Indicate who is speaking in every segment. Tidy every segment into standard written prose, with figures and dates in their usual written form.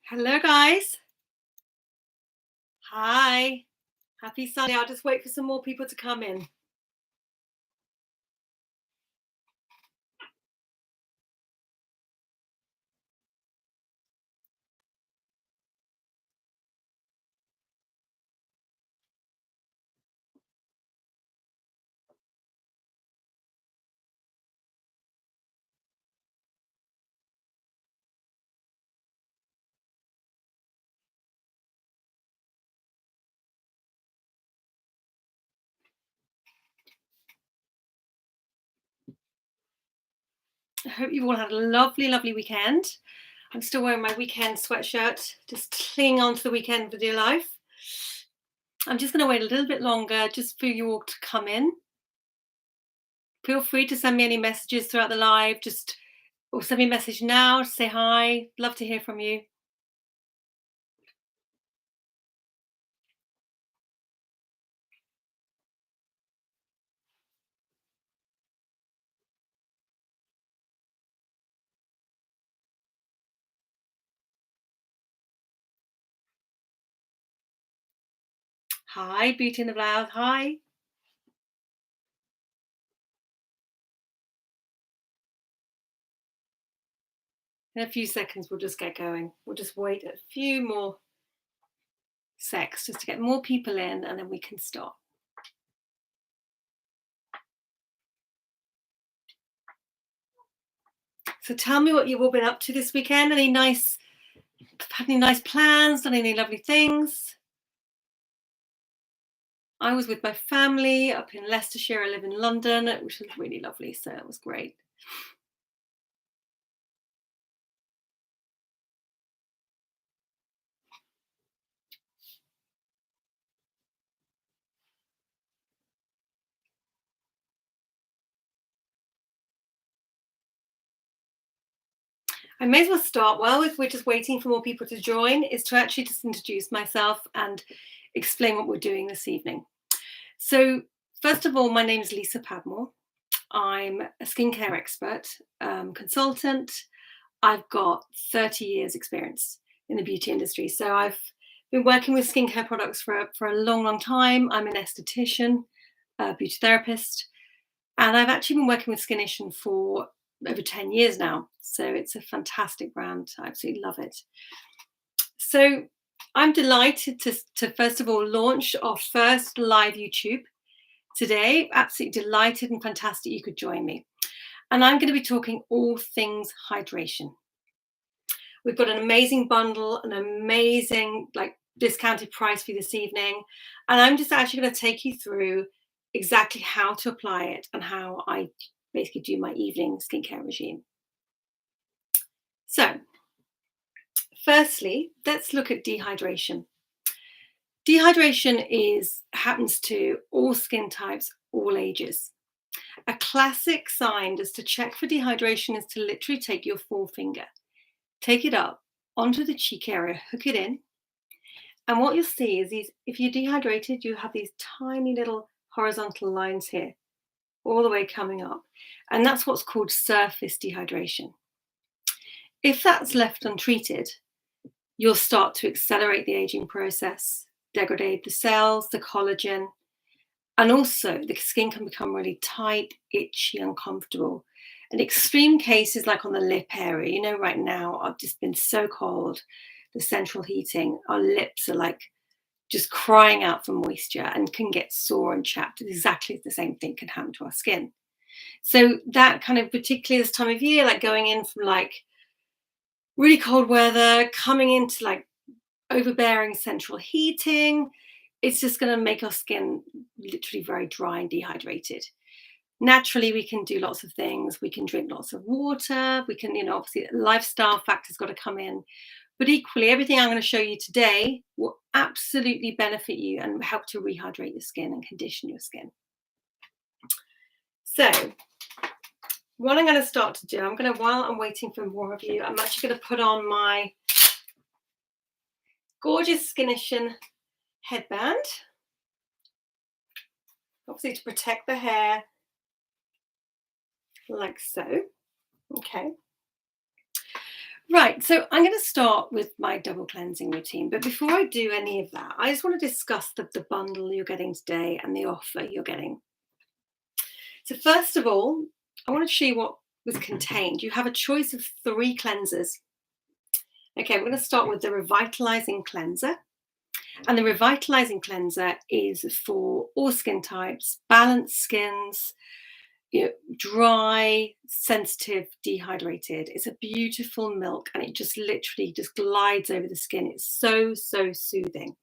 Speaker 1: Hello, guys. Hi. Happy Sunday. I'll just wait for some more people to come in. I hope you've all had a lovely, lovely weekend. I'm still wearing my weekend sweatshirt, just clinging on to the weekend for dear life. I'm just going to wait a little bit longer just for you all to come in. Feel free to send me any messages throughout the live, or send me a message now to say hi. Love to hear from you. Hi, Beauty in the Blouse. Hi. In a few seconds, we'll just get going. We'll just wait a few more secs just to get more people in, and then we can start. So tell me what you've all been up to this weekend. Had any nice plans? Done any lovely things? I was with my family up in Leicestershire. I live in London, which was really lovely. So it was great. I may as well start if we're just waiting for more people to join, is to actually just introduce myself and explain what we're doing this evening. So first of all, my name is Lisa Padmore. I'm a skincare expert, consultant. I've got 30 years experience in the beauty industry. So I've been working with skincare products for a long, long time. I'm an esthetician, a beauty therapist, and I've actually been working with Skinnition for over 10 years now. So it's a fantastic brand. I absolutely love it. So I'm delighted to first of all launch our first live YouTube today. Absolutely delighted and fantastic you could join me. And I'm going to be talking all things hydration. We've got an amazing bundle, an amazing discounted price for you this evening. And I'm just actually going to take you through exactly how to apply it and how I basically do my evening skincare regime. So firstly, let's look at dehydration. Dehydration happens to all skin types, all ages. A classic sign just to check for dehydration is to literally take your forefinger, take it up onto the cheek area, hook it in. And what you'll see is if you're dehydrated, you have these tiny little horizontal lines here, all the way coming up. And that's what's called surface dehydration. If that's left untreated, you'll start to accelerate the aging process, degrade the cells, the collagen, and also the skin can become really tight, itchy, uncomfortable. In extreme cases like on the lip area, right now I've just been so cold, the central heating, our lips are just crying out for moisture and can get sore and chapped. Exactly the same thing can happen to our skin. So that kind of, particularly this time of year, going in from really cold weather, coming into overbearing central heating, it's just going to make our skin literally very dry and dehydrated. Naturally, we can do lots of things. We can drink lots of water. We can, obviously lifestyle factors got to come in. But equally, everything I'm going to show you today will absolutely benefit you and help to rehydrate your skin and condition your skin. So what I'm going to start to do, while I'm waiting for more of you, I'm actually going to put on my gorgeous Skinnition headband, obviously to protect the hair, like so. Okay. Right, So I'm going to start with my double cleansing routine. But before I do any of that, I just want to discuss the bundle you're getting today and the offer you're getting. So first of all, I want to show you what was contained. You have a choice of 3 cleansers. Okay, we're going to start with the Revitalizing Cleanser. And the Revitalizing Cleanser is for all skin types, balanced skins, dry, sensitive, dehydrated. It's a beautiful milk and it just literally just glides over the skin. It's so, so soothing.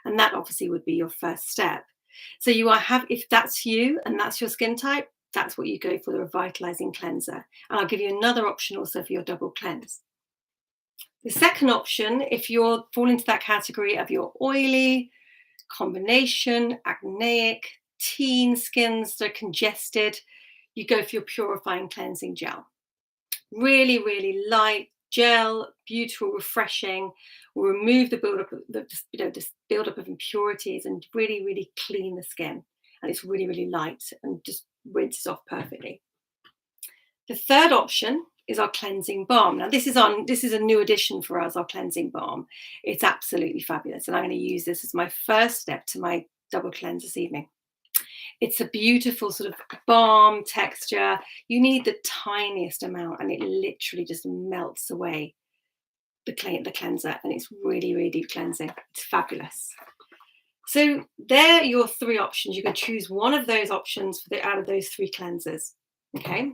Speaker 1: And that obviously would be your first step. So if that's you and that's your skin type, that's what you go for, the Revitalizing Cleanser. And I'll give you another option also for your double cleanse. The second option, if you're fall into that category of your oily, combination, acneic, teen skins that are congested, you go for your Purifying Cleansing Gel. Really, really light gel, beautiful, refreshing, will remove the buildup of this buildup of impurities and really, really clean the skin. And it's really, really light and just rinses off perfectly. The third option is our cleansing balm. Now this is a new addition for us, our cleansing balm. It's absolutely fabulous. And I'm going to use this as my first step to my double cleanse this evening. It's a beautiful sort of balm texture. You need the tiniest amount and it literally just melts away the cleanser, and it's really, really deep cleansing. It's fabulous. So there are your 3 options. You can choose one of those options out of those 3 cleansers. Okay.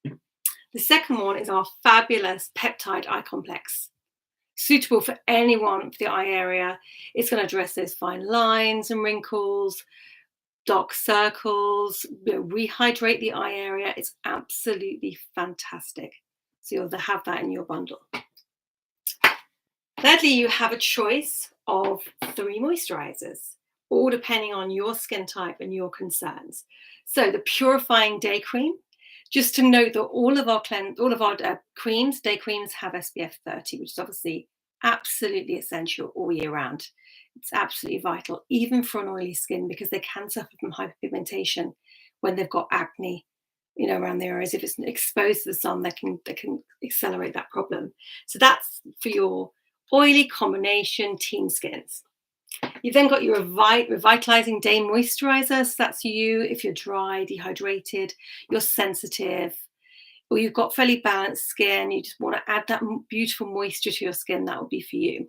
Speaker 1: The second one is our fabulous peptide eye complex, suitable for anyone for the eye area. It's going to address those fine lines and wrinkles, dark circles, rehydrate the eye area. It's absolutely fantastic. So you'll have that in your bundle. Thirdly, you have a choice of 3 moisturizers, all depending on your skin type and your concerns. So the Purifying Day Cream, just to note that all of our creams, day creams, have SPF 30, which is obviously absolutely essential all year round. It's absolutely vital, even for an oily skin, because they can suffer from hyperpigmentation when they've got acne, around the areas. If it's exposed to the sun, they can accelerate that problem. So that's for your oily combination teen skins. You've then got your Revitalizing Day Moisturizer. So that's you if you're dry, dehydrated, you're sensitive, or you've got fairly balanced skin, you just want to add that beautiful moisture to your skin, that would be for you.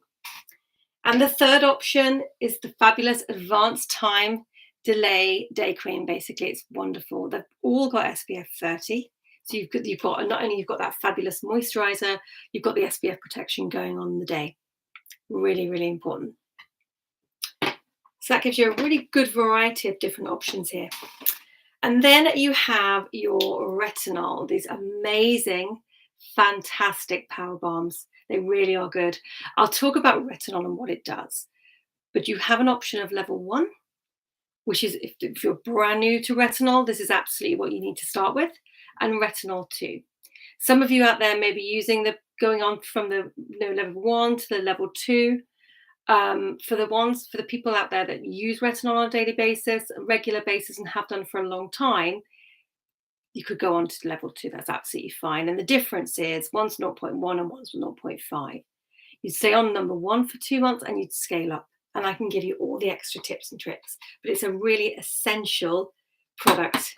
Speaker 1: And the third option is the fabulous Advanced Time Delay Day Cream. Basically, it's wonderful. They've all got SPF 30. So you've got not only you've got that fabulous moisturizer, you've got the SPF protection going on in the day. Really, really important. So that gives you a really good variety of different options here. And then you have your retinol, these amazing, fantastic power bombs. They really are good. I'll talk about retinol and what it does. But you have an option of level 1, which is if you're brand new to retinol, this is absolutely what you need to start with, and retinol 2. Some of you out there may be using going on from the level 1 to the level 2. For the people out there that use retinol on a daily basis, a regular basis, and have done for a long time, you could go on to level 2. That's absolutely fine. And the difference is one's 0.1 and one's 0.5. You'd stay on number 1 for 2 months and you'd scale up. And I can give you all the extra tips and tricks. But it's a really essential product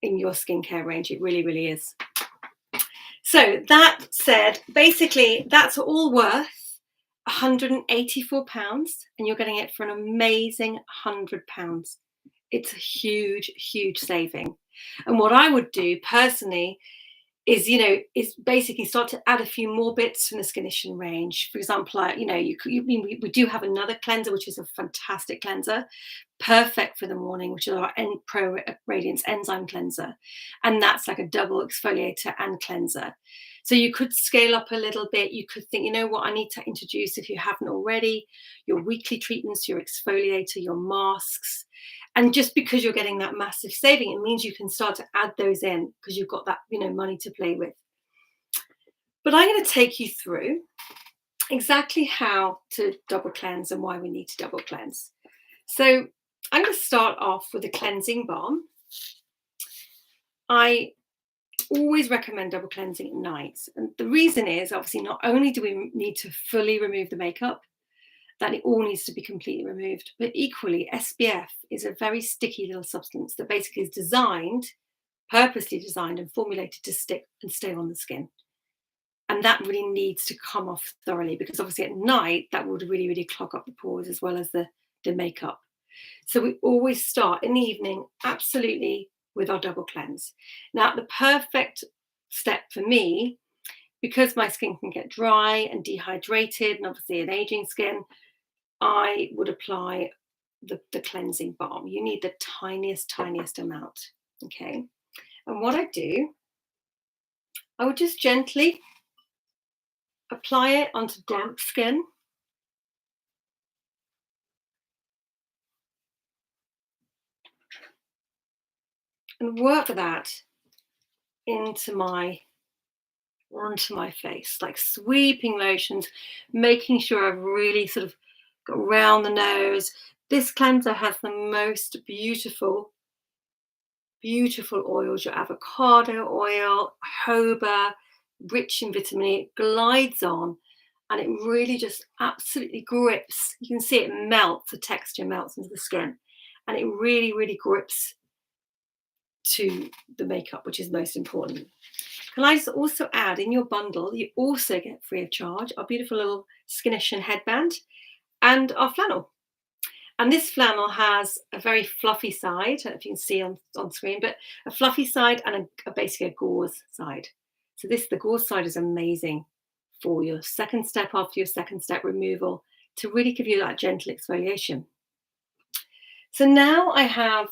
Speaker 1: in your skincare range. It really, really is. So that said, basically, that's all worth £184, and you're getting it for an amazing £100. It's a huge, huge saving. And what I would do personally is basically start to add a few more bits from the Skinnition range. For example, we do have another cleanser, which is a fantastic cleanser, perfect for the morning, which is our Pro Radiance Enzyme Cleanser. And that's like a double exfoliator and cleanser. So you could scale up a little bit. You could think, I need to introduce, if you haven't already, your weekly treatments, your exfoliator, your masks. And just because you're getting that massive saving, it means you can start to add those in because you've got that, money to play with. But I'm going to take you through exactly how to double cleanse and why we need to double cleanse. So I'm going to start off with a cleansing balm. I always recommend double cleansing at night. And the reason is obviously not only do we need to fully remove the makeup, that it all needs to be completely removed, but equally SPF is a very sticky little substance that basically is designed, purposely designed and formulated to stick and stay on the skin. And that really needs to come off thoroughly, because obviously at night that would really, really clog up the pores as well as the makeup. So we always start in the evening, absolutely, with our double cleanse. Now, the perfect step for me, because my skin can get dry and dehydrated, and obviously an aging skin, I would apply the cleansing balm. You need the tiniest, tiniest amount, okay? And what I do, I would just gently apply it onto damp skin. And work that onto my face, like sweeping motions, making sure I've really sort of got around the nose. This cleanser has the most beautiful, beautiful oils. Your avocado oil, jojoba, rich in vitamin E. It glides on and it really just absolutely grips. You can see it melts, the texture melts into the skin, and it really, really grips to the makeup, which is most important. Can I also add, in your bundle, you also get free of charge our beautiful little Skinition headband and our flannel. And this flannel has a very fluffy side, I don't know if you can see on screen, but a fluffy side and basically a gauze side. So the gauze side is amazing for your second step after your second step removal to really give you that gentle exfoliation. So now I have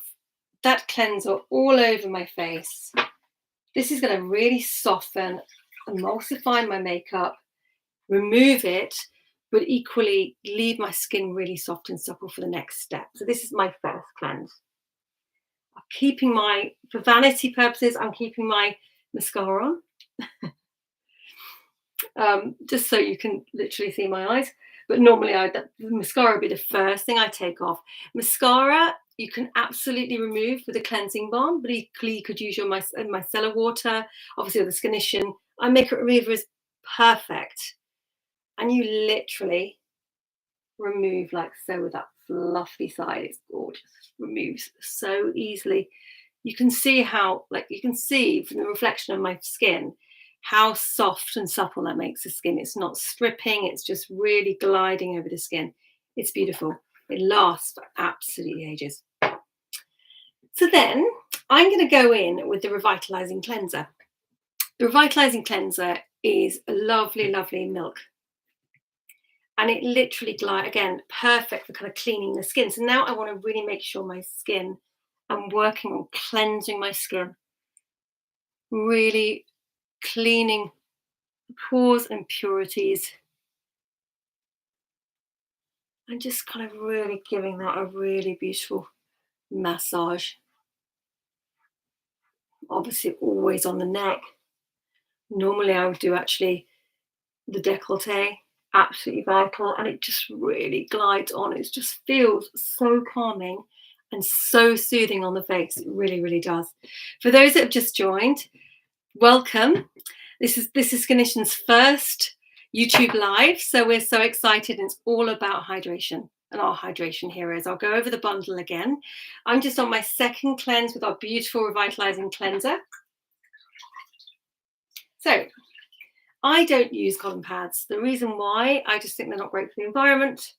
Speaker 1: that cleanser all over my face. This is going to really soften, emulsify my makeup, remove it, but equally leave my skin really soft and supple for the next step. So this is my first cleanse. For vanity purposes, I'm keeping my mascara on, just so you can literally see my eyes. But normally the mascara would be the first thing I take off. Mascara, you can absolutely remove with a cleansing balm, but equally you could use your micellar water, obviously the Skinition. Eye makeup remover is perfect. And you literally remove like so with that fluffy side. It's gorgeous. Removes so easily. You can see you can see from the reflection of my skin how soft and supple that makes the skin. It's not stripping, it's just really gliding over the skin. It's beautiful. It lasts for absolutely ages. So then I'm going to go in with the Revitalizing Cleanser. The Revitalizing Cleanser is a lovely, lovely milk. And it literally again, perfect for kind of cleaning the skin. So now I want to really make sure I'm working on cleansing my skin. Really cleaning pores and impurities. And just kind of really giving that a really beautiful massage. Obviously always on the neck. Normally I would do actually the décolleté, absolutely vital, and it just really glides on. It just feels so calming and so soothing on the face. It really, really does. For those that have just joined, welcome. This is Skinition's first YouTube live, so we're so excited. It's all about hydration and our hydration heroes. I'll go over the bundle again. I'm just on my second cleanse with our beautiful Revitalizing Cleanser. So I don't use cotton pads. The reason why, I just think they're not great for the environment.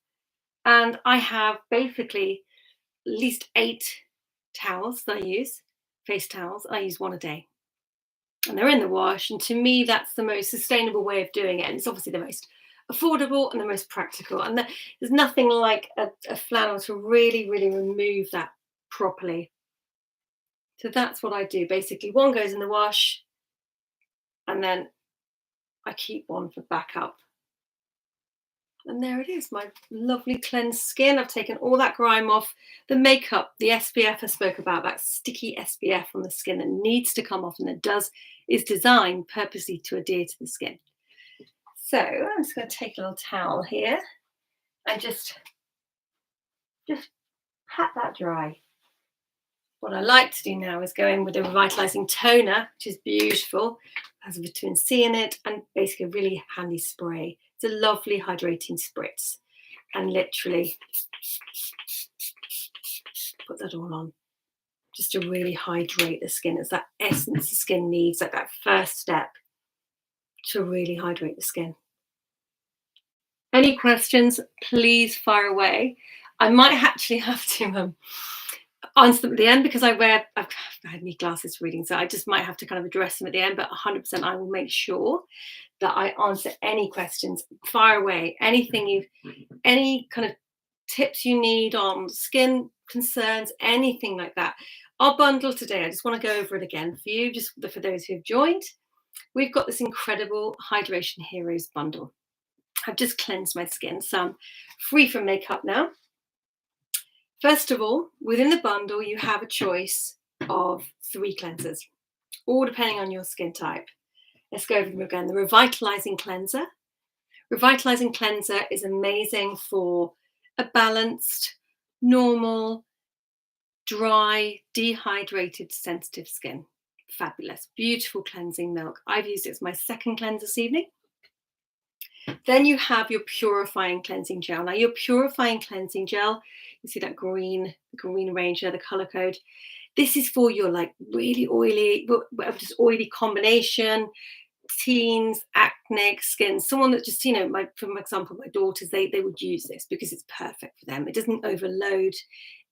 Speaker 1: And I have basically at least 8 towels that I use, face towels. I use one a day. And they're in the wash. And to me, that's the most sustainable way of doing it. And it's obviously the most affordable and the most practical. And there's nothing like a flannel to really, really remove that properly. So that's what I do. Basically, one goes in the wash and then I keep one for backup. And there it is, my lovely cleansed skin. I've taken all that grime off. The makeup, the SPF I spoke about, that sticky SPF on the skin that needs to come off, and it does, is designed purposely to adhere to the skin. So I'm just going to take a little towel here and just pat that dry. what I like to do now is go in with a revitalizing toner, which is beautiful, has vitamin C in it, and basically a really handy spray. It's a lovely hydrating spritz, and literally put that all on just to really hydrate the skin. It's that essence the skin needs, like that first step to really hydrate the skin. Any questions, please fire away. I might actually have to answer them at the end because I've had my glasses for reading, so I just might have to kind of address them at the end, but 100% I will make sure that I answer any questions. Fire away. Any kind of tips you need on skin concerns, anything like that. Our bundle today, I just want to go over it again for you, just for those who have joined. We've got this incredible Hydration Heroes bundle. I've just cleansed my skin, so I'm free from makeup now. First of all, within the bundle, you have a choice of 3 cleansers, all depending on your skin type. Let's go over them again. The Revitalizing Cleanser. Revitalizing Cleanser is amazing for a balanced, normal, dry, dehydrated, sensitive skin. Fabulous, beautiful cleansing milk. I've used it as my second cleanser this evening. Then you have your Purifying Cleansing Gel. Now, your Purifying Cleansing Gel, you see that green range there, the color code. This is for your like really oily, just oily combination, teens, acne skin, someone that just, for example, my daughters, they would use this because it's perfect for them. It doesn't overload.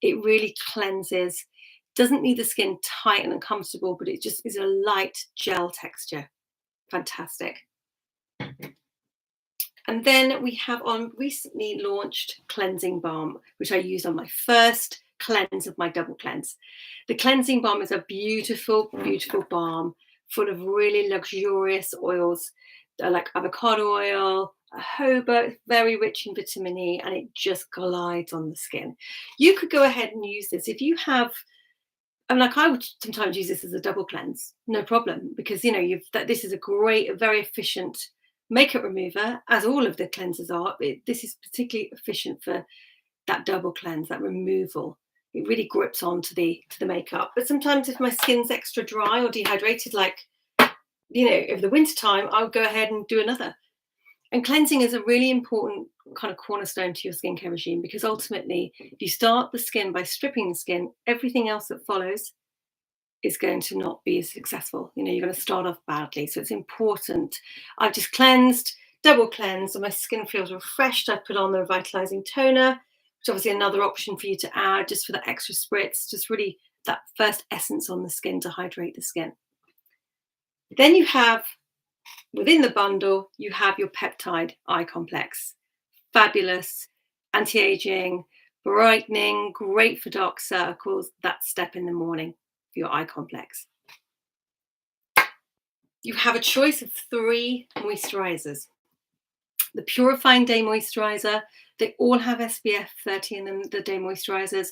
Speaker 1: It really cleanses. Doesn't need the skin tight and uncomfortable, but it just is a light gel texture. Fantastic. And then we have on recently launched Cleansing Balm, which I used on my first cleanse of my double cleanse. The Cleansing Balm is a beautiful, beautiful balm full of really luxurious oils like avocado oil, jojoba, very rich in vitamin E, and it just glides on the skin. You could go ahead and use this if you have. I would sometimes use this as a double cleanse, no problem, because this is a very efficient makeup remover, as all of the cleansers are. This is particularly efficient for that double cleanse, that removal. It really grips onto the makeup. But sometimes if my skin's extra dry or dehydrated, like over the winter time, I'll go ahead and do another. And cleansing is a really important kind of cornerstone to your skincare regime, because ultimately, if you start the skin by stripping the skin, everything else that follows is going to not be as successful. You're going to start off badly. So it's important. I've just cleansed, double cleansed, and my skin feels refreshed. I put on the revitalizing toner, which is obviously another option for you to add just for that extra spritz, just really that first essence on the skin to hydrate the skin. Then you have, within the bundle, you have your peptide eye complex. Fabulous, anti-aging, brightening, great for dark circles, that step in the morning for your eye complex. You have a choice of 3 moisturizers. The Purifying Day Moisturizer, they all have SPF 30 in them, the day moisturizers.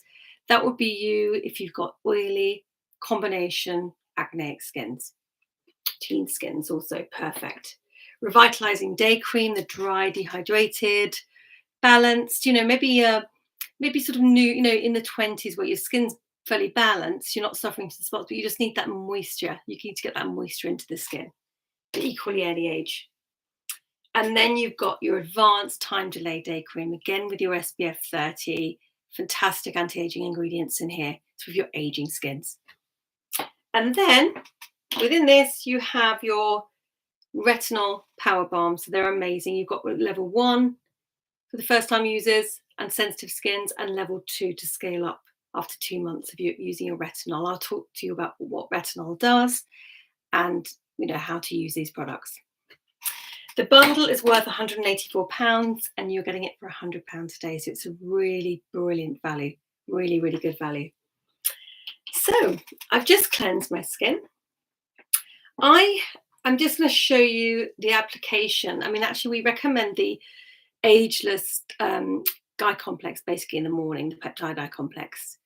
Speaker 1: That would be you if you've got oily, combination, acneic skins. Teen skins also perfect. Revitalizing Day Cream, the dry, dehydrated, balanced, maybe sort of new, in the 20s where your skin's fairly balanced, you're not suffering from spots, but you just need that moisture. You need to get that moisture into the skin, but equally any age. And then you've got your Advanced Time Delay Day Cream, again with your SPF 30, fantastic anti-aging ingredients in here. It's for your aging skins. And then within this, you have your Retinol Power Balm. So they're amazing. You've got level 1 for the first time users and sensitive skins, and level 2 to scale up after 2 months of you using your retinol. I'll talk to you about what retinol does and how to use these products. The bundle is worth £184 and you're getting it for £100 today. So it's a really brilliant value, really, really good value. So I've just cleansed my skin. I'm just going to show you the application. Actually, we recommend the ageless eye complex basically in the morning, the peptide eye complex,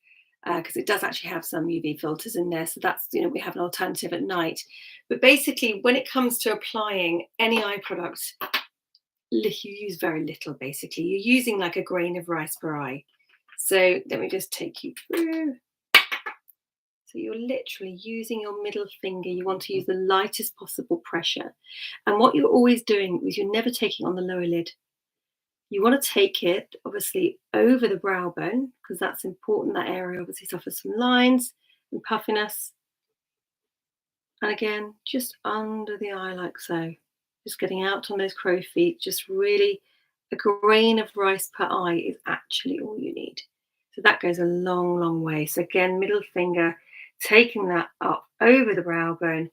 Speaker 1: because it does actually have some UV filters in there. So that's, we have an alternative at night. But basically, when it comes to applying any eye product, you use very little, basically. You're using like a grain of rice per eye. So let me just take you through. So you're literally using your middle finger. You want to use the lightest possible pressure. And what you're always doing is you're never taking on the lower lid. You want to take it, obviously, over the brow bone, because that's important. That area obviously suffers some lines and puffiness. And again, just under the eye like so. Just getting out on those crow feet. Just really, a grain of rice per eye is actually all you need. So that goes a long, long way. So again, middle finger, taking that up over the brow bone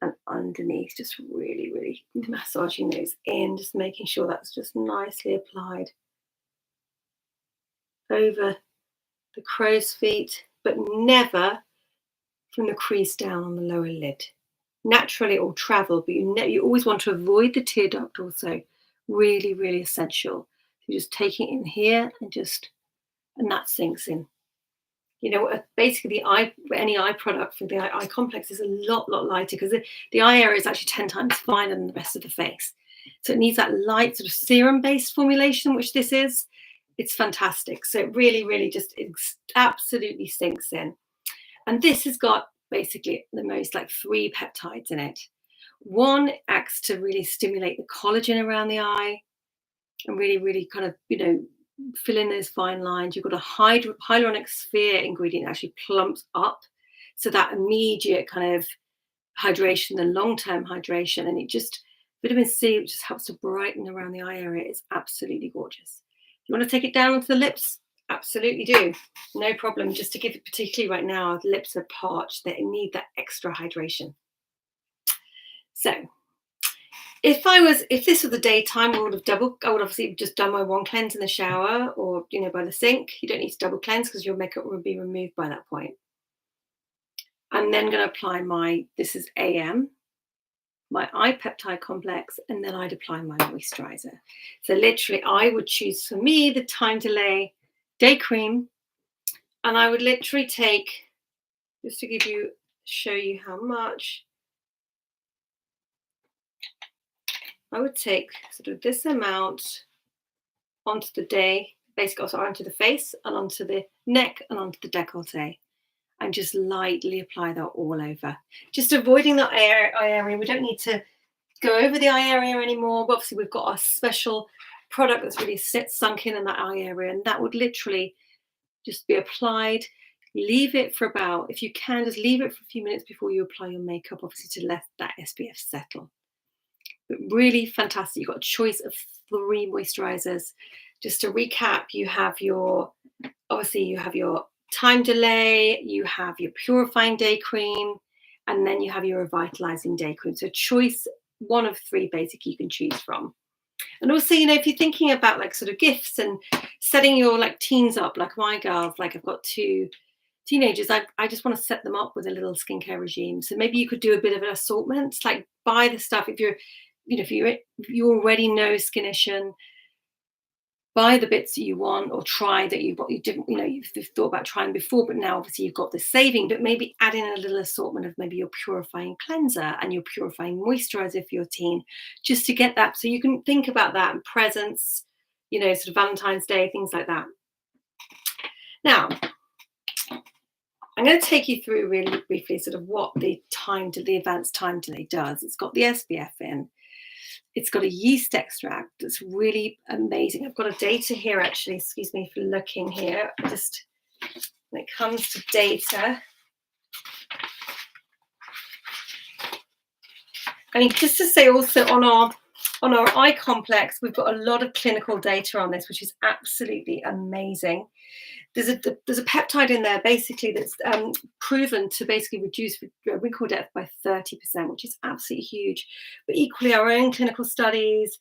Speaker 1: and underneath, just really, really massaging those in, just making sure that's just nicely applied over the crow's feet, but never from the crease down on the lower lid. Naturally, it will travel, but you always want to avoid the tear duct also. Really, really essential. So just taking it in here and that sinks in. You know, basically any eye product for the eye complex is a lot lighter because the eye area is actually 10 times finer than the rest of the face. So it needs that light sort of serum-based formulation, which this is. It's fantastic. So it really, really just absolutely sinks in. And this has got basically the most like 3 peptides in it. One acts to really stimulate the collagen around the eye and really, really kind of, fill in those fine lines. You've got a hyaluronic sphere ingredient that actually plumps up. So that immediate kind of hydration, the long-term hydration, and vitamin C, which just helps to brighten around the eye area, is absolutely gorgeous. You want to take it down onto the lips? Absolutely do. No problem. Just to give it, particularly right now, the lips are parched. They need that extra hydration. So if this was the daytime, I would obviously just done my one cleanse in the shower or, by the sink. You don't need to double cleanse because your makeup will be removed by that point. I'm then going to apply this is AM, my eye peptide complex, and then I'd apply my moisturizer. So literally I would choose for me the Time Delay Day Cream, and I would literally take, just to show you how much, I would take sort of this amount onto the day, basically also onto the face and onto the neck and onto the décolleté, and just lightly apply that all over. Just avoiding that eye area. We don't need to go over the eye area anymore, but obviously we've got our special product that's really sunk in that eye area, and that would literally just be applied. Leave it for about, if you can, just leave it for a few minutes before you apply your makeup, obviously to let that SPF settle. But really fantastic. You've got a choice of 3 moisturizers. Just to recap, you have your Time Delay, you have your Purifying Day Cream, and then you have your Revitalizing Day Cream. So choice one of 3 basically you can choose from. And also, if you're thinking about like sort of gifts and setting your like teens up, like my girls, like I've got 2 teenagers, I just want to set them up with a little skincare regime. So maybe you could do a bit of an assortment, like buy the stuff if you already know Skinnition, buy the bits that you want or try that you didn't, you've thought about trying before, but now obviously you've got this saving, but maybe add in a little assortment of maybe your purifying cleanser and your purifying moisturizer for your teen, just to get that. So you can think about that and presents, sort of Valentine's Day, things like that. Now, I'm going to take you through really briefly sort of what the advanced Time Delay does. It's got the SPF in. It's got a yeast extract that's really amazing. I've got a data here, actually. Excuse me for looking here. Just when it comes to data, I mean, just to say also on our eye complex, we've got a lot of clinical data on this, which is absolutely amazing. There's a peptide in there basically that's proven to basically reduce wrinkle depth by 30%, which is absolutely huge. But equally, our own clinical studies,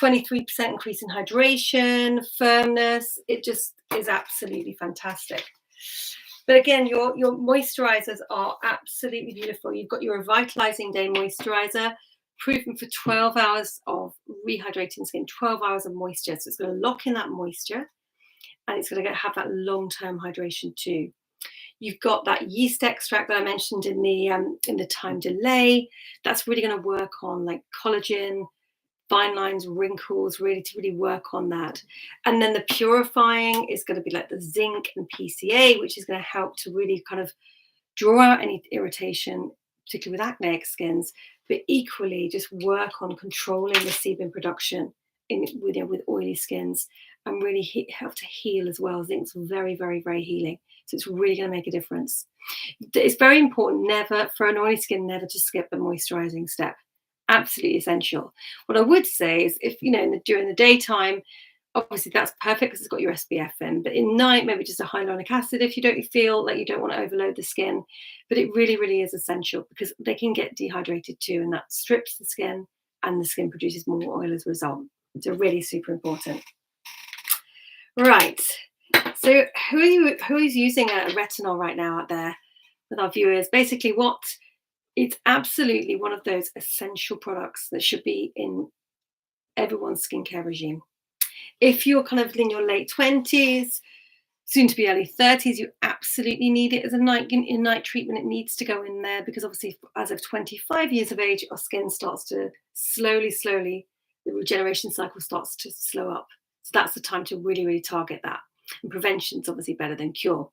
Speaker 1: 23% increase in hydration, firmness. It just is absolutely fantastic. But again, your moisturizers are absolutely beautiful. You've got your Revitalizing Day Moisturizer, proven for 12 hours of rehydrating skin, 12 hours of moisture. So it's going to lock in that moisture, and it's going to have that long-term hydration too. You've got that yeast extract that I mentioned in the Time Delay. That's really going to work on like collagen, fine lines, wrinkles, to really work on that. And then the purifying is going to be like the zinc and PCA, which is going to help to really kind of draw out any irritation, particularly with acneic skins, but equally just work on controlling the sebum production with oily skins, and really help to heal as well. I think it's very, very, very healing. So it's really going to make a difference. It's very important never for an oily skin never to skip a moisturizing step. Absolutely essential. What I would say is if during the daytime, obviously that's perfect because it's got your SPF in. But in night, maybe just a hyaluronic acid if you don't feel like you don't want to overload the skin. But it really, really is essential because they can get dehydrated too, and that strips the skin, and the skin produces more oil as a result. So really super important. Right. So who's using a retinol right now out there with our viewers? Basically, it's absolutely one of those essential products that should be in everyone's skincare regime. If you're kind of in your late 20s, soon to be early 30s, you absolutely need it as a night treatment. It needs to go in there because obviously as of 25 years of age, our skin starts to slowly, the regeneration cycle starts to slow up. So that's the time to really, really target that. And prevention is obviously better than cure.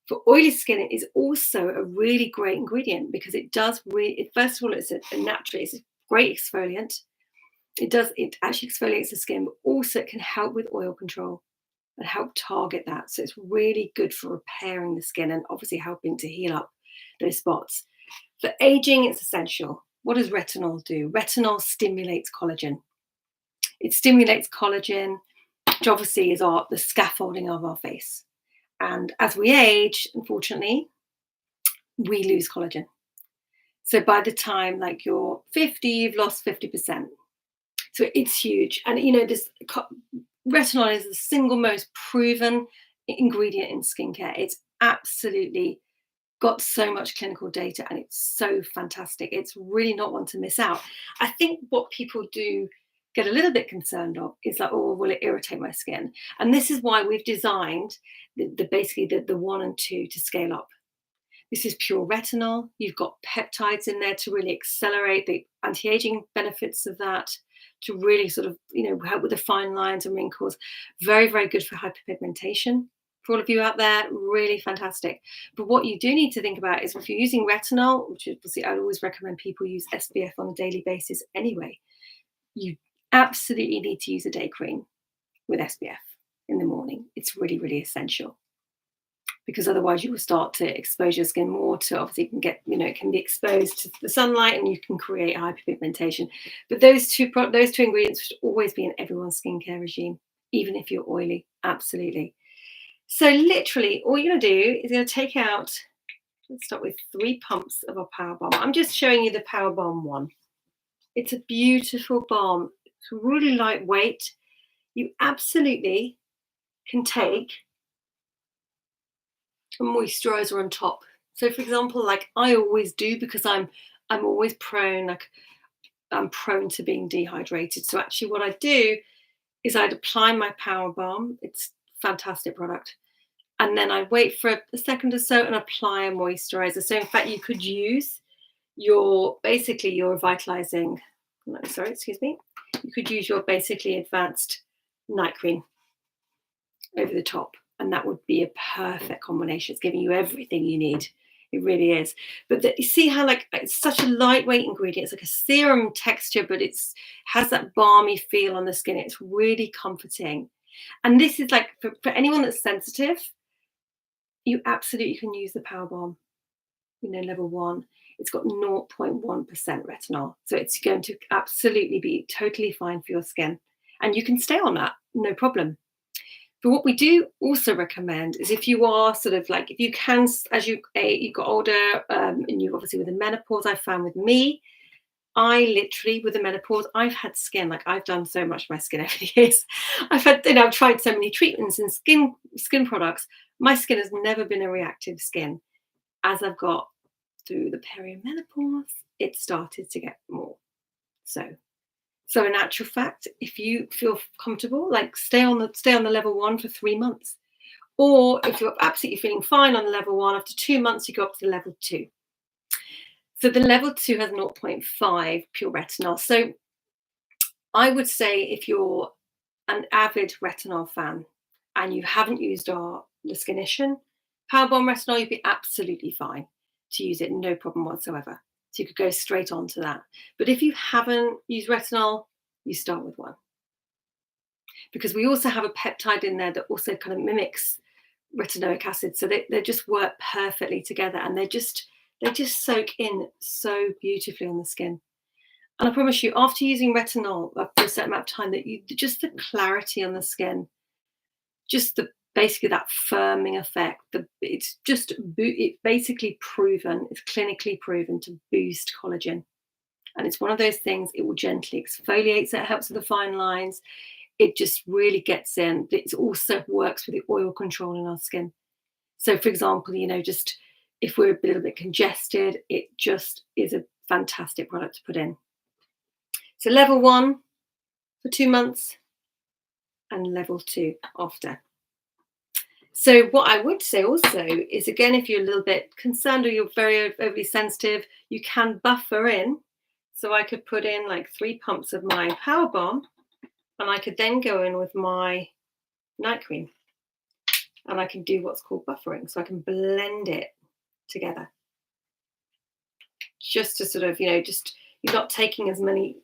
Speaker 1: For oily skin, it is also a really great ingredient because it does first of all, it's a great exfoliant. It actually exfoliates the skin, but also it can help with oil control and help target that. So it's really good for repairing the skin and obviously helping to heal up those spots. For aging, it's essential. What does retinol do? Retinol stimulates collagen. It stimulates collagen, which obviously is the scaffolding of our face. And as we age, unfortunately, we lose collagen. So by the time like you're 50, you've lost 50%. So it's huge. And this retinol is the single most proven ingredient in skincare. It's absolutely got so much clinical data and it's so fantastic. It's really not one to miss out. I think what people do get a little bit concerned of is like, oh, will it irritate my skin? And this is why we've designed basically the 1 and 2 to scale up. This is pure retinol. You've got peptides in there to really accelerate the anti-aging benefits of that, to really sort of, help with the fine lines and wrinkles. Very, very good for hyperpigmentation. For all of you out there, really fantastic. But what you do need to think about is if you're using retinol, which obviously I always recommend people use SPF on a daily basis anyway, you absolutely need to use a day cream with SPF in the morning. It's really, really essential. Because otherwise you will start to expose your skin more to obviously it can be exposed to the sunlight and you can create hyperpigmentation. But those two ingredients should always be in everyone's skincare regime, even if you're oily, absolutely. So literally all you're going to do is going to take out, let's start with 3 pumps of our Power Balm. I'm just showing you the Power Balm one. It's a beautiful balm. It's really lightweight. You absolutely can take a moisturizer on top. So for example, like I always do, because I'm always prone to being dehydrated. So actually what I do is I'd apply my Power Balm. It's a fantastic product. And then I wait for a second or so and apply a moisturizer. So in fact, you could use your revitalizing, no, sorry, excuse me. You could use your basically advanced night cream over the top. And that would be a perfect combination. It's giving you everything you need. It really is. But you see how it's such a lightweight ingredient. It's like a serum texture, but has that balmy feel on the skin. It's really comforting. And this is like for anyone that's sensitive, you absolutely can use the Power Balm. Level 1. It's got 0.1% retinol. So it's going to absolutely be totally fine for your skin. And you can stay on that, no problem. But what we do also recommend is if you are sort of like, if you can, as you got older and you obviously with the menopause, I found with me, I literally with the menopause, I've had skin, like I've done so much of my skin over the years. I've tried so many treatments and skin products. My skin has never been a reactive skin. As I've got through the perimenopause, it started to get more. So in actual fact, if you feel comfortable, like stay on the level 1 for 3 months. Or if you're absolutely feeling fine on the level 1, after 2 months, you go up to the level 2. So the level 2 has 0.5 pure retinol. So I would say if you're an avid retinol fan and you haven't used the Skinician Power Balm retinol, you'd be absolutely fine. to use it, no problem whatsoever. So you could go straight on to that. But if you haven't used retinol, you start with one. Because we also have a peptide in there that also kind of mimics retinoic acid. So they just work perfectly together, and they just soak in so beautifully on the skin. And I promise you, after using retinol for a certain amount of time, that you just the clarity on the skin, just the basically that firming effect. It's basically proven, it's clinically proven to boost collagen. And it's one of those things, it will gently exfoliate, so it helps with the fine lines. It just really gets in. It also works with the oil control in our skin. So, for example, just if we're a little bit congested, it just is a fantastic product to put in. So level 1 for 2 months and level 2 after. So what I would say also is, again, if you're a little bit concerned or you're very overly sensitive, you can buffer in. So I could put in like 3 pumps of my Power Bomb, and I could then go in with my night cream, and I can do what's called buffering. So I can blend it together, just to sort of, just you're not taking as many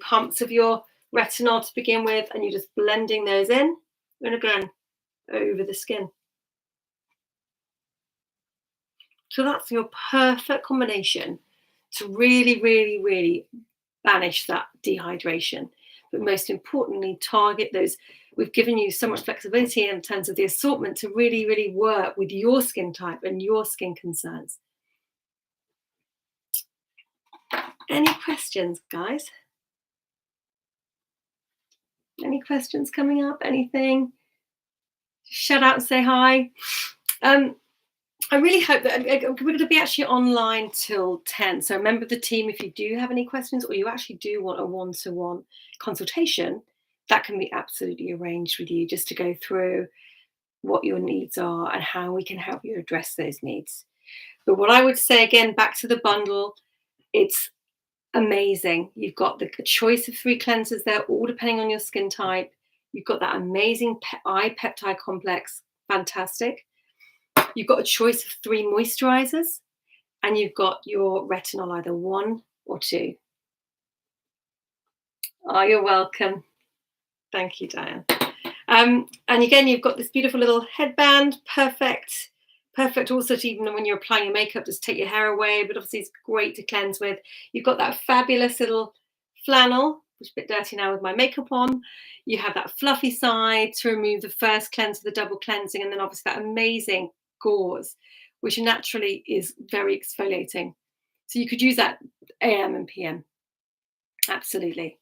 Speaker 1: pumps of your retinol to begin with, and you're just blending those in and again over the skin. So that's your perfect combination to really, really, really banish that dehydration. But most importantly, target those. We've given you so much flexibility in terms of the assortment to really, really work with your skin type and your skin concerns. Any questions, guys? Any questions coming up? Anything? Shout out and say hi. I really hope that we're going to be actually online till 10. So remember the team, if you do have any questions or you actually do want a one-to-one consultation, that can be absolutely arranged with you, just to go through what your needs are and how we can help you address those needs. But what I would say, again, back to the bundle, it's amazing. You've got the choice of 3 cleansers there, all depending on your skin type. You've got that amazing eye peptide complex, fantastic. You've got a choice of 3 moisturizers, and you've got your retinol, either 1 or 2. Oh, you're welcome. Thank you, Diane. And again, you've got this beautiful little headband, perfect also to, even when you're applying your makeup, just take your hair away, but obviously it's great to cleanse with. You've got that fabulous little flannel, which is a bit dirty now with my makeup on. You have that fluffy side to remove the first cleanse of the double cleansing, and then obviously that amazing gauze, which naturally is very exfoliating. So you could use that AM and PM. Absolutely.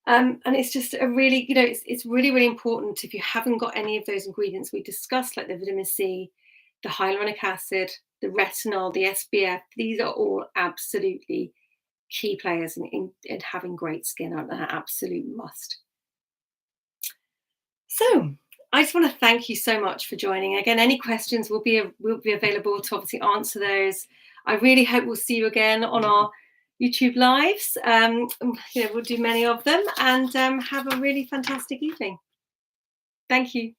Speaker 1: And it's just a really, it's really, really important, if you haven't got any of those ingredients we discussed, like the vitamin C, the hyaluronic acid, the retinol, the SPF, these are all absolutely key players in having great skin, and an absolute must. So I just want to thank you so much for joining. Again, any questions will be available to obviously answer those. I really hope we'll see you again on our YouTube lives. We'll do many of them, and have a really fantastic evening. Thank you.